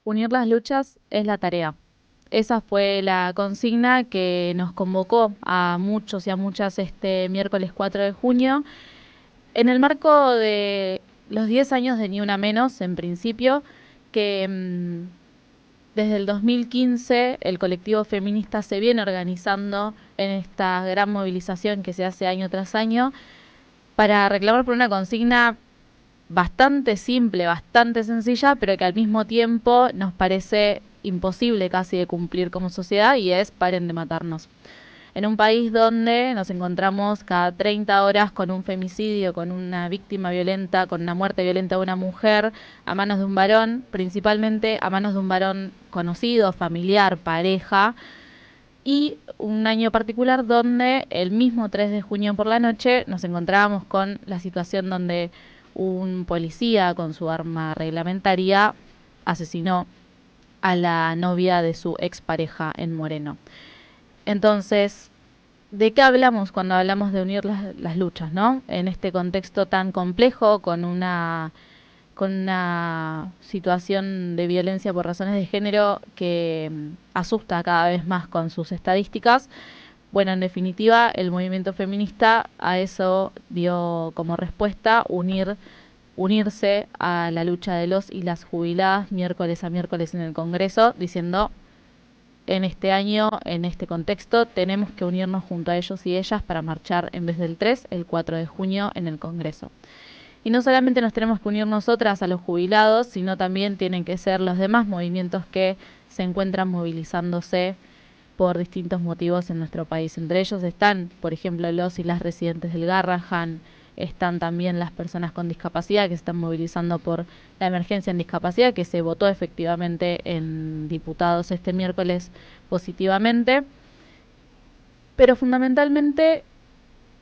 Unir las luchas es la tarea. Esa fue la consigna que nos convocó a muchos y a muchas este miércoles 4 de junio, en el marco de los 10 años de Ni Una Menos, en principio, que desde el 2015 el colectivo feminista se viene organizando en esta gran movilización que se hace año tras año para reclamar por una consigna bastante simple, bastante sencilla, pero que al mismo tiempo nos parece imposible casi de cumplir como sociedad, y es: paren de matarnos. En un país donde nos encontramos cada 30 horas con un femicidio, con una víctima violenta, con una muerte violenta de una mujer a manos de un varón, principalmente a manos de un varón conocido, familiar, pareja, y un año particular donde el mismo 3 de junio por la noche nos encontrábamos con la situación donde un policía con su arma reglamentaria asesinó a la novia de su expareja en Moreno. Entonces, ¿de qué hablamos cuando hablamos de unir las luchas, ¿no? En este contexto tan complejo, con una situación de violencia por razones de género que asusta cada vez más con sus estadísticas. Bueno, en definitiva, el movimiento feminista a eso dio como respuesta unirse a la lucha de los y las jubiladas miércoles a miércoles en el Congreso, diciendo: en este año, en este contexto, tenemos que unirnos junto a ellos y ellas para marchar en vez del 3, el 4 de junio en el Congreso. Y no solamente nos tenemos que unir nosotras a los jubilados, sino también tienen que ser los demás movimientos que se encuentran movilizándose por distintos motivos en nuestro país. Entre ellos están, por ejemplo, los y las residentes del Garrahan, están también las personas con discapacidad que se están movilizando por la emergencia en discapacidad, que se votó efectivamente en diputados este miércoles positivamente. Pero fundamentalmente,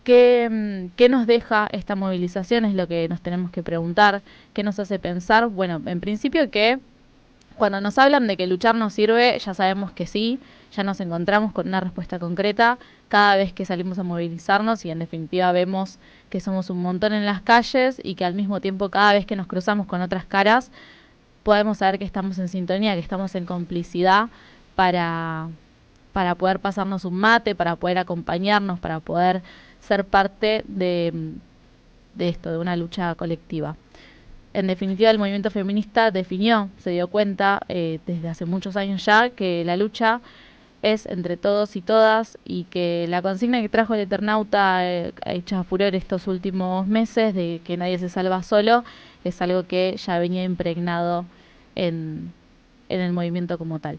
¿qué nos deja esta movilización? Es lo que nos tenemos que preguntar. ¿Qué nos hace pensar? Bueno, en principio que cuando nos hablan de que luchar nos sirve, ya sabemos que sí, ya nos encontramos con una respuesta concreta cada vez que salimos a movilizarnos, y en definitiva vemos que somos un montón en las calles y que al mismo tiempo cada vez que nos cruzamos con otras caras podemos saber que estamos en sintonía, que estamos en complicidad para, para poder pasarnos un mate, para poder acompañarnos, para poder ser parte de esto, de una lucha colectiva. En definitiva, el movimiento feminista se dio cuenta desde hace muchos años ya, que la lucha es entre todos y todas, y que la consigna que trajo el Eternauta ha hecho furor estos últimos meses, de que nadie se salva solo, es algo que ya venía impregnado en el movimiento como tal.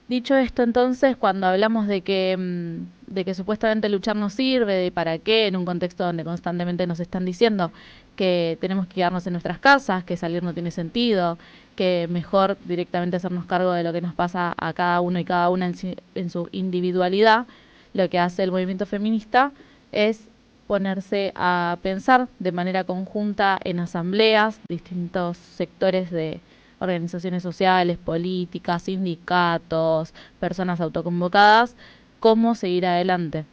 Dicho esto, entonces, cuando hablamos de que supuestamente luchar no sirve, de para qué, en un contexto donde constantemente nos están diciendo que tenemos que quedarnos en nuestras casas, que salir no tiene sentido, que mejor directamente hacernos cargo de lo que nos pasa a cada uno y cada una en su individualidad, lo que hace el movimiento feminista es ponerse a pensar de manera conjunta en asambleas, distintos sectores de organizaciones sociales, políticas, sindicatos, personas autoconvocadas, cómo seguir adelante.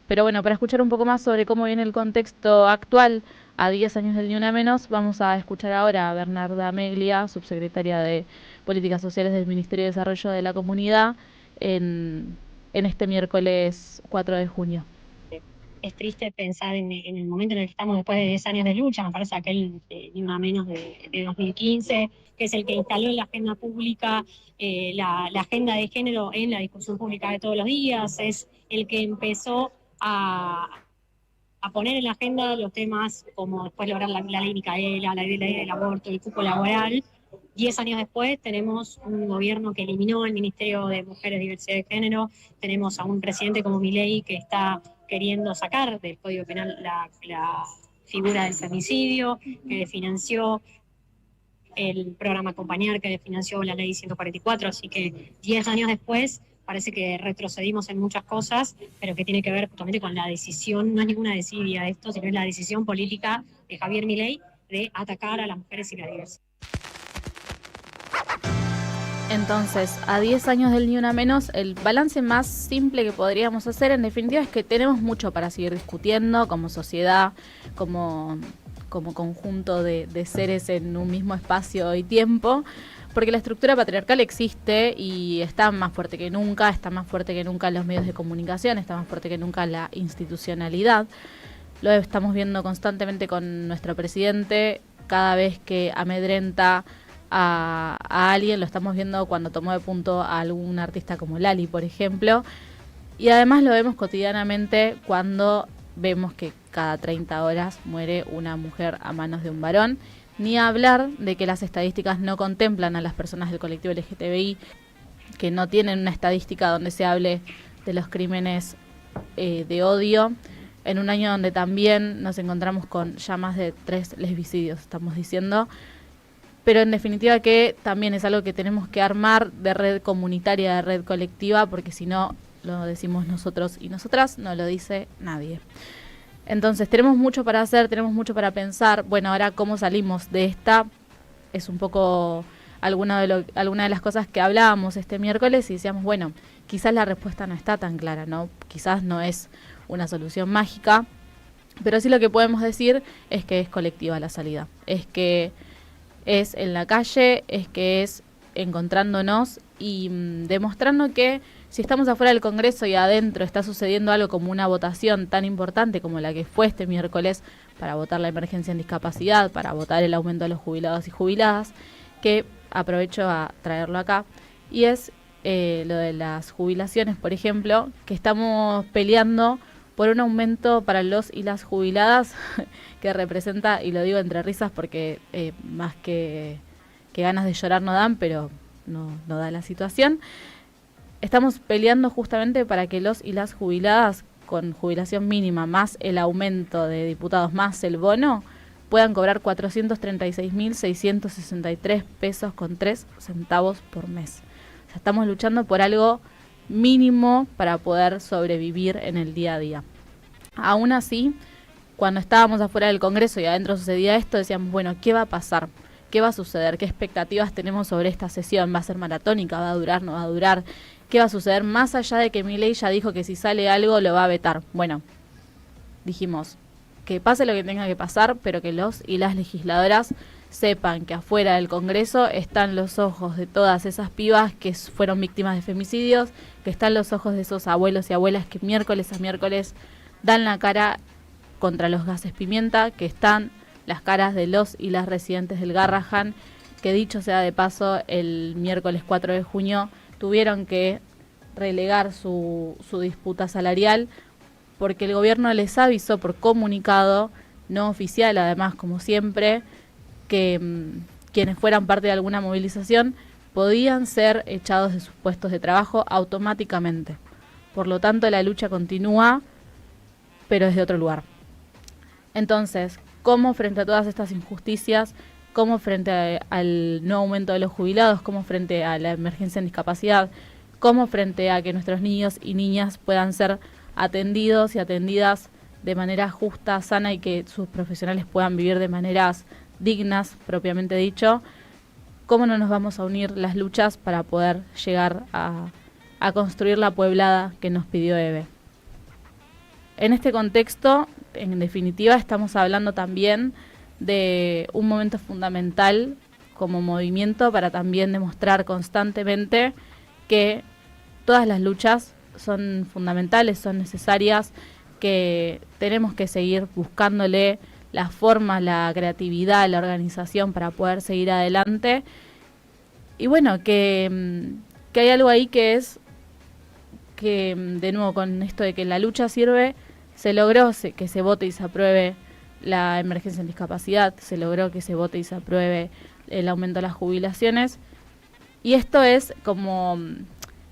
Pero bueno, para escuchar un poco más sobre cómo viene el contexto actual a 10 años del Ni Una Menos, vamos a escuchar ahora a Bernarda Meglia, subsecretaria de Políticas Sociales del Ministerio de Desarrollo de la Comunidad, en este miércoles 4 de junio. Es triste pensar en el momento en el que estamos después de 10 años de lucha. Me parece aquel Ni Una Menos de 2015, que es el que instaló en la agenda pública la agenda de género en la discusión pública de todos los días, es el que empezó a poner en la agenda los temas como después lograr la ley Micaela, la ley del aborto, el cupo laboral. 10 años después tenemos un gobierno que eliminó el Ministerio de Mujeres, Diversidad de Género, tenemos a un presidente como Milei que está queriendo sacar del Código Penal la figura del femicidio, que financió el programa Acompañar, que financió la ley 144, así que 10 años después parece que retrocedimos en muchas cosas, pero que tiene que ver justamente con la decisión, no es ninguna desidia de esto, sino es la decisión política de Javier Milei de atacar a las mujeres y la diversidad. Entonces, a 10 años del Ni Una Menos, el balance más simple que podríamos hacer, en definitiva, es que tenemos mucho para seguir discutiendo como sociedad, como conjunto de seres en un mismo espacio y tiempo, Porque la estructura patriarcal existe y está más fuerte que nunca, está más fuerte que nunca los medios de comunicación, está más fuerte que nunca la institucionalidad. Lo estamos viendo constantemente con nuestro presidente, cada vez que amedrenta a alguien, lo estamos viendo cuando tomó de punto a algún artista como Lali, por ejemplo, y además lo vemos cotidianamente cuando vemos que cada 30 horas muere una mujer a manos de un varón, ni hablar de que las estadísticas no contemplan a las personas del colectivo LGTBI, que no tienen una estadística donde se hable de los crímenes de odio, en un año donde también nos encontramos con ya más de 3 lesbicidios, estamos diciendo, pero en definitiva que también es algo que tenemos que armar de red comunitaria, de red colectiva, porque si no, lo decimos nosotros y nosotras, no lo dice nadie. Entonces tenemos mucho para hacer, tenemos mucho para pensar. Bueno, ahora cómo salimos de esta es un poco alguna de las cosas que hablábamos este miércoles y decíamos, bueno, quizás la respuesta no está tan clara, ¿no? Quizás no es una solución mágica, pero sí lo que podemos decir es que es colectiva la salida, es que es en la calle, es que es encontrándonos y demostrando que si estamos afuera del Congreso y adentro está sucediendo algo como una votación tan importante como la que fue este miércoles para votar la emergencia en discapacidad, para votar el aumento de los jubilados y jubiladas, que aprovecho a traerlo acá, y es lo de las jubilaciones, por ejemplo, que estamos peleando por un aumento para los y las jubiladas que representa, y lo digo entre risas porque más que ganas de llorar no dan, pero no da la situación. Estamos peleando justamente para que los y las jubiladas con jubilación mínima más el aumento de diputados más el bono puedan cobrar 436.663 pesos con 3 centavos por mes. O sea, estamos luchando por algo mínimo para poder sobrevivir en el día a día. Aún así, cuando estábamos afuera del Congreso y adentro sucedía esto, decíamos, bueno, ¿qué va a pasar? ¿Qué va a suceder? ¿Qué expectativas tenemos sobre esta sesión? ¿Va a ser maratónica? ¿Va a durar? ¿No va a durar? ¿Qué va a suceder? Más allá de que Milei ya dijo que si sale algo lo va a vetar. Bueno, dijimos que pase lo que tenga que pasar, pero que los y las legisladoras sepan que afuera del Congreso están los ojos de todas esas pibas que fueron víctimas de femicidios, que están los ojos de esos abuelos y abuelas que miércoles a miércoles dan la cara contra los gases pimienta, que están las caras de los y las residentes del Garrahan, que dicho sea de paso, el miércoles 4 de junio tuvieron que relegar su disputa salarial porque el gobierno les avisó por comunicado, no oficial además como siempre, que quienes fueran parte de alguna movilización podían ser echados de sus puestos de trabajo automáticamente. Por lo tanto, la lucha continúa, pero desde otro lugar. Entonces, ¿cómo frente a todas estas injusticias, cómo frente al no aumento de los jubilados, cómo frente a la emergencia en discapacidad, cómo frente a que nuestros niños y niñas puedan ser atendidos y atendidas de manera justa, sana y que sus profesionales puedan vivir de maneras dignas, propiamente dicho, cómo no nos vamos a unir las luchas para poder llegar a construir la pueblada que nos pidió Eve? En este contexto, en definitiva, estamos hablando también de un momento fundamental como movimiento para también demostrar constantemente que todas las luchas son fundamentales, son necesarias, que tenemos que seguir buscándole la forma, la creatividad, la organización para poder seguir adelante. Y bueno, que hay algo ahí que es que, de nuevo, con esto de que la lucha sirve, se logró que se vote y se apruebe la emergencia en discapacidad, se logró que se vote y se apruebe el aumento de las jubilaciones. Y esto es como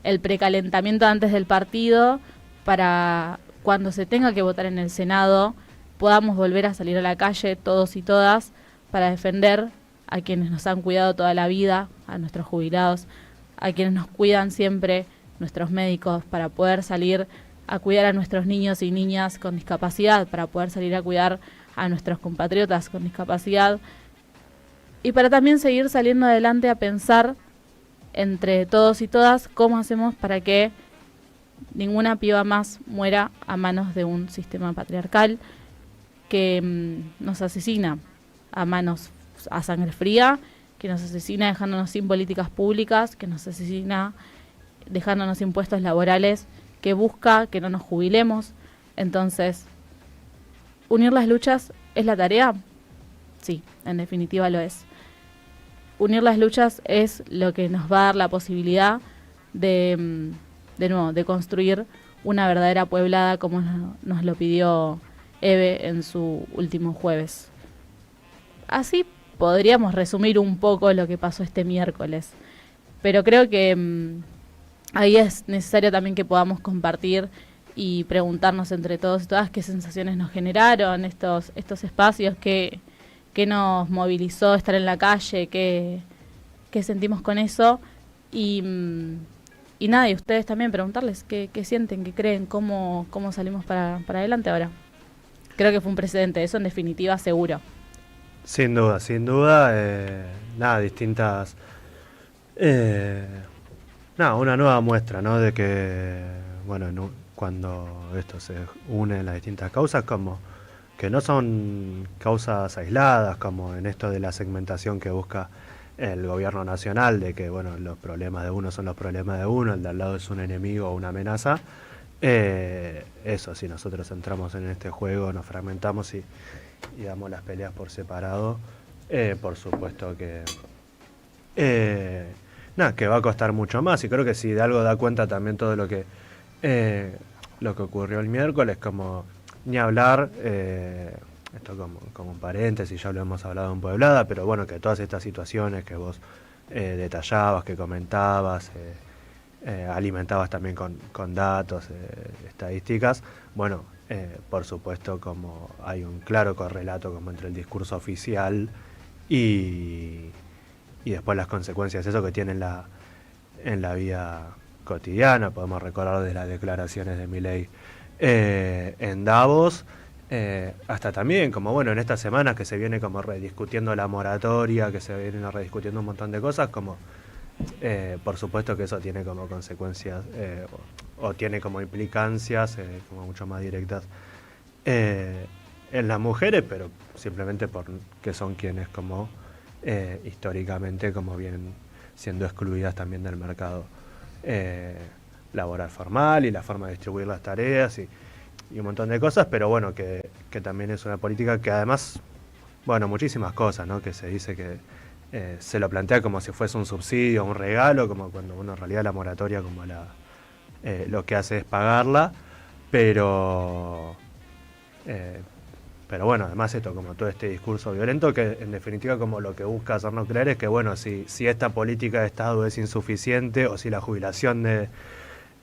el precalentamiento antes del partido para cuando se tenga que votar en el Senado podamos volver a salir a la calle todos y todas para defender a quienes nos han cuidado toda la vida, a nuestros jubilados, a quienes nos cuidan siempre, nuestros médicos, para poder salir a cuidar a nuestros niños y niñas con discapacidad, para poder salir a cuidar a nuestros compatriotas con discapacidad y para también seguir saliendo adelante a pensar entre todos y todas cómo hacemos para que ninguna piba más muera a manos de un sistema patriarcal que nos asesina a sangre fría que nos asesina dejándonos sin políticas públicas, que nos asesina dejándonos impuestos laborales, que busca que no nos jubilemos. Entonces, ¿unir las luchas es la tarea? Sí, en definitiva lo es. Unir las luchas es lo que nos va a dar la posibilidad de nuevo, de construir una verdadera pueblada como nos lo pidió Eve en su último jueves. Así podríamos resumir un poco lo que pasó este miércoles. Pero creo que ahí es necesario también que podamos compartir y preguntarnos entre todos y todas qué sensaciones nos generaron estos espacios, qué nos movilizó estar en la calle, qué sentimos con eso. Y nada, y ustedes también preguntarles qué sienten, qué creen, cómo salimos para adelante ahora. Creo que fue un precedente, eso en definitiva seguro. Sin duda, sin duda. Nada, distintas... nada, una nueva muestra, ¿no? De que, bueno, cuando esto se une en las distintas causas, como que no son causas aisladas, como en esto de la segmentación que busca el gobierno nacional, de que, bueno, los problemas de uno son los problemas de uno, el de al lado es un enemigo o una amenaza. Eso, si nosotros entramos en este juego, nos fragmentamos y damos las peleas por separado, por supuesto que nada, que va a costar mucho más. Y creo que si de algo da cuenta también todo lo que ocurrió el miércoles, como ni hablar, esto como un paréntesis, ya lo hemos hablado en Pueblada, pero bueno, que todas estas situaciones que vos detallabas, que comentabas, alimentabas también con datos, estadísticas, bueno, por supuesto como hay un claro correlato como entre el discurso oficial y después las consecuencias, eso que tiene en la vida cotidiana. Podemos recordar de las declaraciones de Milei en Davos, hasta también como bueno en estas semanas que se viene como rediscutiendo la moratoria, que se viene rediscutiendo un montón de cosas, como por supuesto que eso tiene como consecuencias o tiene como implicancias como mucho más directas en las mujeres, pero simplemente porque son quienes como históricamente como vienen siendo excluidas también del mercado laboral formal y la forma de distribuir las tareas y un montón de cosas, pero bueno, que también es una política que además, bueno, muchísimas cosas, ¿no? Que se dice que se lo plantea como si fuese un subsidio, un regalo, como cuando uno en realidad la moratoria como lo que hace es pagarla, pero bueno, además esto, como todo este discurso violento, que en definitiva como lo que busca hacernos creer es que, bueno, si esta política de Estado es insuficiente o si la jubilación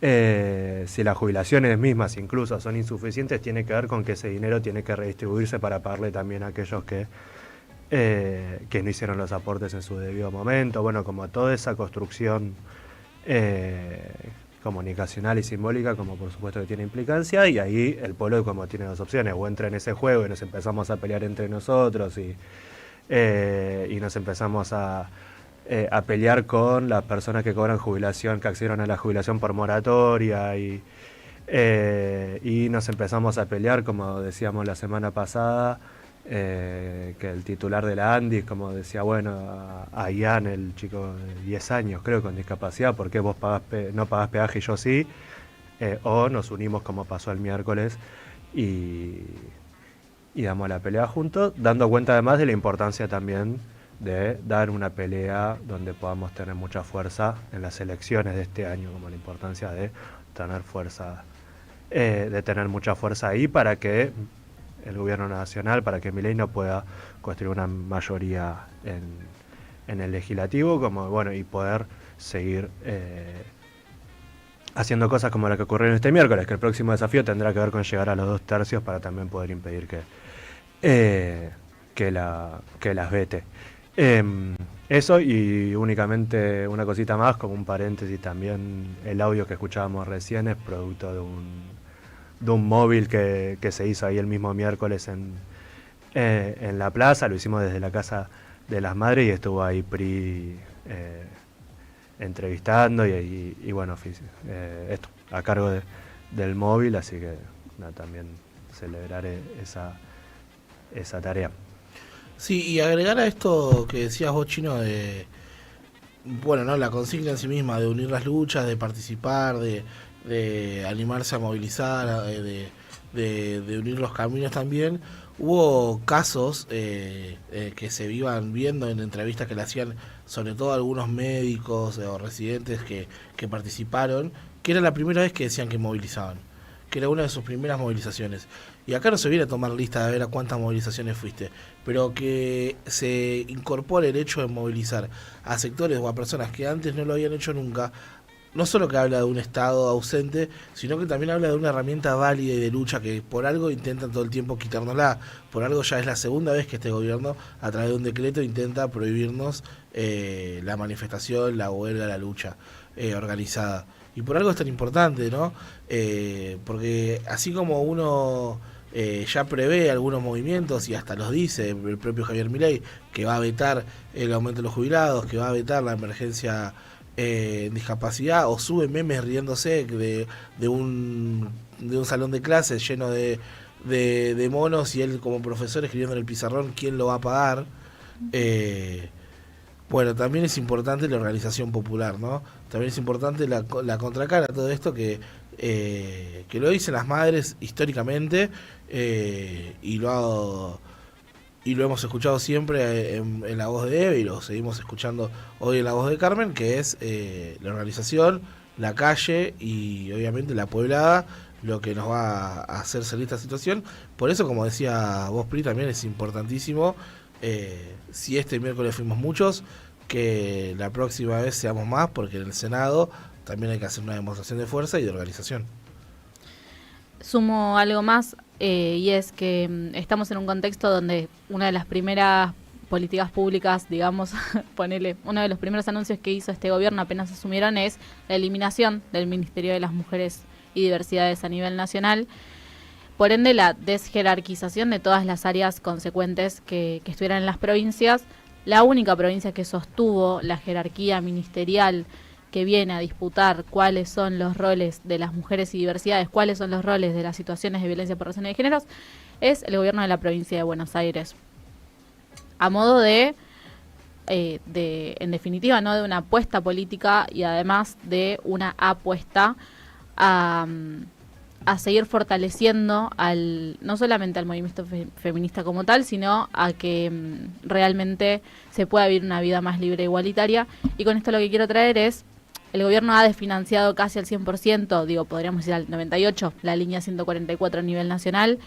si las jubilaciones mismas incluso son insuficientes, tiene que ver con que ese dinero tiene que redistribuirse para pagarle también a aquellos que no hicieron los aportes en su debido momento. Bueno, como toda esa construcción comunicacional y simbólica, como por supuesto que tiene implicancia, y ahí el pueblo como tiene dos opciones: o entra en ese juego y nos empezamos a pelear entre nosotros y nos empezamos a pelear con las personas que cobran jubilación, que accedieron a la jubilación por moratoria y nos empezamos a pelear, como decíamos la semana pasada, que el titular de la ANDIS como decía, bueno, a Ian, el chico de 10 años creo con discapacidad, ¿por qué vos no pagás peaje y yo sí? O nos unimos como pasó el miércoles y damos la pelea juntos, dando cuenta además de la importancia también de dar una pelea donde podamos tener mucha fuerza en las elecciones de este año, como la importancia de tener fuerza, de tener mucha fuerza ahí para que el gobierno nacional, para que Milei no pueda construir una mayoría en el legislativo, como bueno, y poder seguir haciendo cosas como la que ocurrió este miércoles, que el próximo desafío tendrá que ver con llegar a los 2/3 para también poder impedir que las vete. Eso, y únicamente una cosita más, como un paréntesis también, el audio que escuchábamos recién es producto de un móvil que se hizo ahí el mismo miércoles en la plaza. Lo hicimos desde la Casa de las Madres y estuvo ahí PRI entrevistando y bueno, esto a cargo del móvil, así que nada, también celebrar esa tarea. Sí, y agregar a esto que decías vos, Chino, de, bueno, ¿no? La consigna en sí misma de unir las luchas, de participar, de animarse a movilizar, de unir los caminos también. Hubo casos que se iban viendo en entrevistas que le hacían, sobre todo algunos médicos o residentes que participaron, que era la primera vez que decían que movilizaban, que era una de sus primeras movilizaciones. Y acá no se viene a tomar lista de ver a cuántas movilizaciones fuiste, pero que se incorpore el hecho de movilizar a sectores o a personas que antes no lo habían hecho nunca, no solo que habla de un Estado ausente, sino que también habla de una herramienta válida y de lucha que por algo intentan todo el tiempo quitárnosla. Por algo ya es la segunda vez que este gobierno, a través de un decreto, intenta prohibirnos la manifestación, la huelga, la lucha organizada. Y por algo es tan importante, ¿no? Porque así como uno ya prevé algunos movimientos y hasta los dice el propio Javier Milei, que va a vetar el aumento de los jubilados, que va a vetar la emergencia en discapacidad, o sube memes riéndose de un salón de clases lleno de monos y él como profesor escribiendo en el pizarrón quién lo va a pagar. Bueno, también es importante la organización popular, ¿no? También es importante la contracara a todo esto que lo dicen las madres históricamente, y lo hemos escuchado siempre en la voz de Eve, y lo seguimos escuchando hoy en la voz de Carmen, que es la organización, la calle y obviamente la pueblada lo que nos va a hacer salir de esta situación. Por eso, como decía vos, Pri, también es importantísimo, si este miércoles fuimos muchos, que la próxima vez seamos más, porque en el Senado también hay que hacer una demostración de fuerza y de organización. Sumo algo más, y es que estamos en un contexto donde una de las primeras políticas públicas, digamos, ponele, uno de los primeros anuncios que hizo este gobierno apenas asumieron es la eliminación del Ministerio de las Mujeres y Diversidades a nivel nacional. Por ende, la desjerarquización de todas las áreas consecuentes que estuvieran en las provincias. La única provincia que sostuvo la jerarquía ministerial, que viene a disputar cuáles son los roles de las mujeres y diversidades, cuáles son los roles de las situaciones de violencia por razones de géneros, es el gobierno de la provincia de Buenos Aires. A modo de en definitiva, no de una apuesta política y además de una apuesta a seguir fortaleciendo no solamente al movimiento feminista como tal, sino a que realmente se pueda vivir una vida más libre e igualitaria. Y con esto lo que quiero traer es, el gobierno ha desfinanciado casi al 100%, podríamos decir al 98%, la línea 144 a nivel nacional.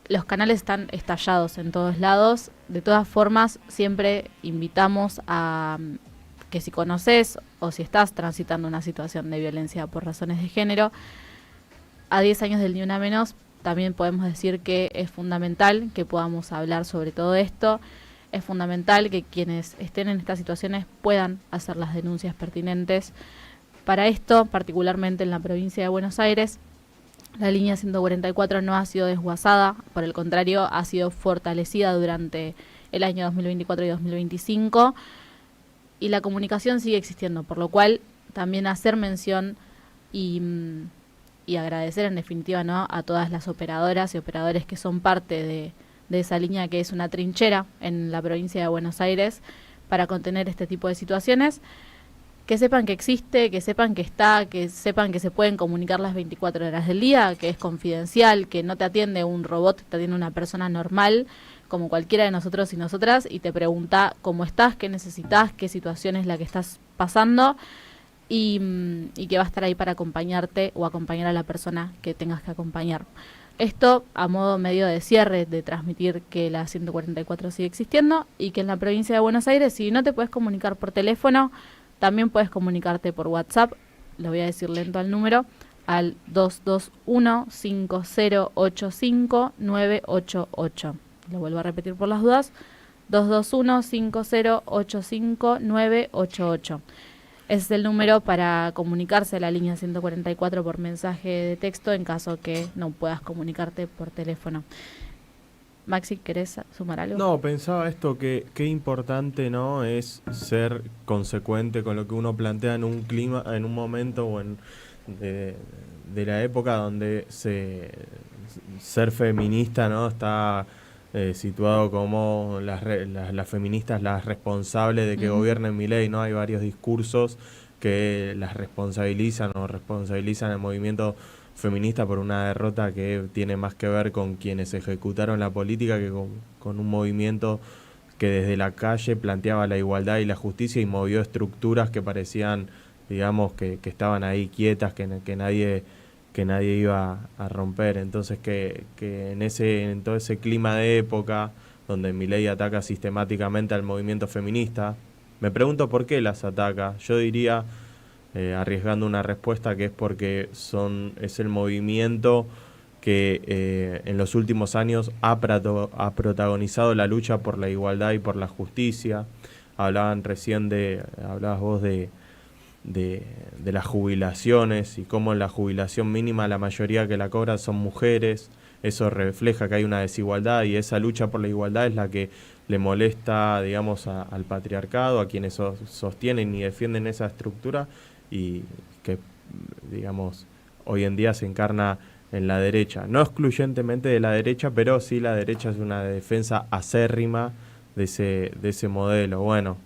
Los canales están estallados en todos lados. De todas formas, siempre invitamos a que si conoces o si estás transitando una situación de violencia por razones de género, a 10 años del Ni Una Menos, también podemos decir que es fundamental que podamos hablar sobre todo esto. Es fundamental que quienes estén en estas situaciones puedan hacer las denuncias pertinentes. Para esto, particularmente en la provincia de Buenos Aires, la línea 144 no ha sido desguazada, por el contrario, ha sido fortalecida durante el año 2024 y 2025, y la comunicación sigue existiendo, por lo cual también hacer mención y agradecer en definitiva, ¿no?, a todas las operadoras y operadores que son parte de esa línea, que es una trinchera en la provincia de Buenos Aires para contener este tipo de situaciones. Que sepan que existe, que sepan que está, que sepan que se pueden comunicar las 24 horas del día, que es confidencial, que no te atiende un robot, te atiende una persona normal, como cualquiera de nosotros y nosotras, y te pregunta cómo estás, qué necesitas, qué situación es la que estás pasando, y que va a estar ahí para acompañarte o acompañar a la persona que tengas que acompañar. Esto a modo medio de cierre, de transmitir que la 144 sigue existiendo y que en la provincia de Buenos Aires, si no te puedes comunicar por teléfono, también puedes comunicarte por WhatsApp. Le voy a decir lento al número, al 221-5085-988. Lo vuelvo a repetir por las dudas, 221-5085-988. Ese es el número para comunicarse a la línea 144 por mensaje de texto en caso que no puedas comunicarte por teléfono. Maxi, ¿querés sumar algo? No, pensaba esto, que qué importante, ¿no?, es ser consecuente con lo que uno plantea en un clima, en un momento o de la época donde ser feminista, ¿no?, está situado como las feministas las responsables de que gobiernen Milei, ¿no? Hay varios discursos que las responsabilizan el movimiento feminista por una derrota que tiene más que ver con quienes ejecutaron la política que con un movimiento que desde la calle planteaba la igualdad y la justicia y movió estructuras que parecían, digamos, que estaban ahí quietas, que nadie iba a romper. Entonces que en todo ese clima de época donde Milei ataca sistemáticamente al movimiento feminista, me pregunto por qué las ataca. Yo diría, arriesgando una respuesta, que es porque es el movimiento que en los últimos años ha protagonizado la lucha por la igualdad y por la justicia. Hablabas vos de las jubilaciones y cómo en la jubilación mínima la mayoría que la cobra son mujeres. Eso refleja que hay una desigualdad y esa lucha por la igualdad es la que le molesta, digamos, al patriarcado, a quienes sostienen y defienden esa estructura y que, digamos, hoy en día se encarna en la derecha. No excluyentemente de la derecha, pero sí la derecha es una defensa acérrima de ese modelo. Bueno,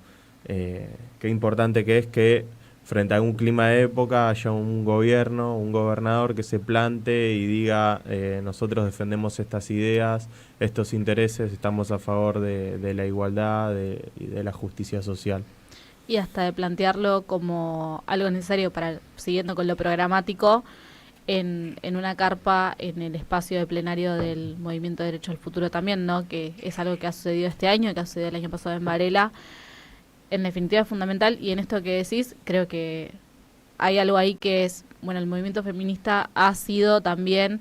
qué importante que es que frente a un clima de época haya un gobernador que se plante y diga nosotros defendemos estas ideas, estos intereses, estamos a favor de la igualdad y de la justicia social. Y hasta de plantearlo como algo necesario para, siguiendo con lo programático, en una carpa en el espacio de plenario del Movimiento de Derecho al Futuro también, ¿no? Que es algo que ha sucedido este año, que ha sucedido el año pasado en Varela. En definitiva es fundamental, y en esto que decís, creo que hay algo ahí que es, bueno, el movimiento feminista ha sido también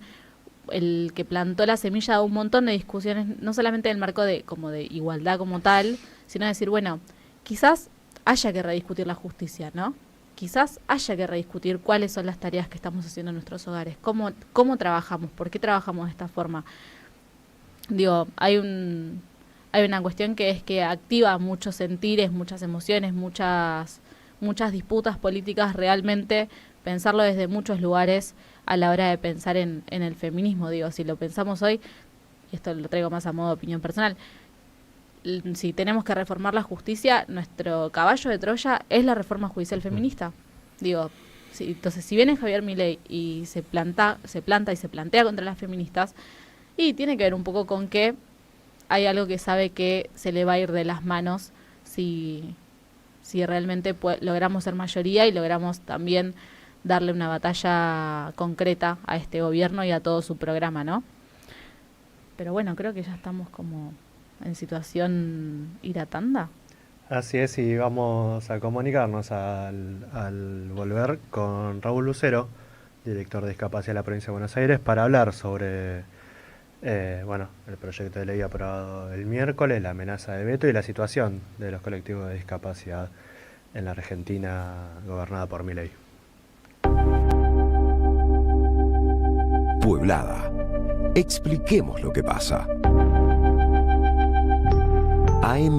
el que plantó la semilla de un montón de discusiones, no solamente en el marco de igualdad como tal, sino decir, bueno, quizás haya que rediscutir la justicia, ¿no? Quizás haya que rediscutir cuáles son las tareas que estamos haciendo en nuestros hogares, cómo trabajamos, por qué trabajamos de esta forma. Digo, hay una cuestión que es que activa muchos sentires, muchas emociones, muchas disputas políticas, realmente pensarlo desde muchos lugares a la hora de pensar en el feminismo. Digo, si lo pensamos hoy, y esto lo traigo más a modo de opinión personal, si tenemos que reformar la justicia, nuestro caballo de Troya es la reforma judicial feminista. Digo, entonces si viene Javier Milei y se planta y se plantea contra las feministas, y tiene que ver un poco con que hay algo que sabe que se le va a ir de las manos si realmente logramos ser mayoría y logramos también darle una batalla concreta a este gobierno y a todo su programa, ¿no? Pero bueno, creo que ya estamos como en situación ir a tanda. Así es, y vamos a comunicarnos al volver con Raúl Lucero, director de Discapacidad de la Provincia de Buenos Aires, para hablar sobre el proyecto de ley aprobado el miércoles, la amenaza de veto y la situación de los colectivos de discapacidad en la Argentina gobernada por Milei. Pueblada. Expliquemos lo que pasa. AM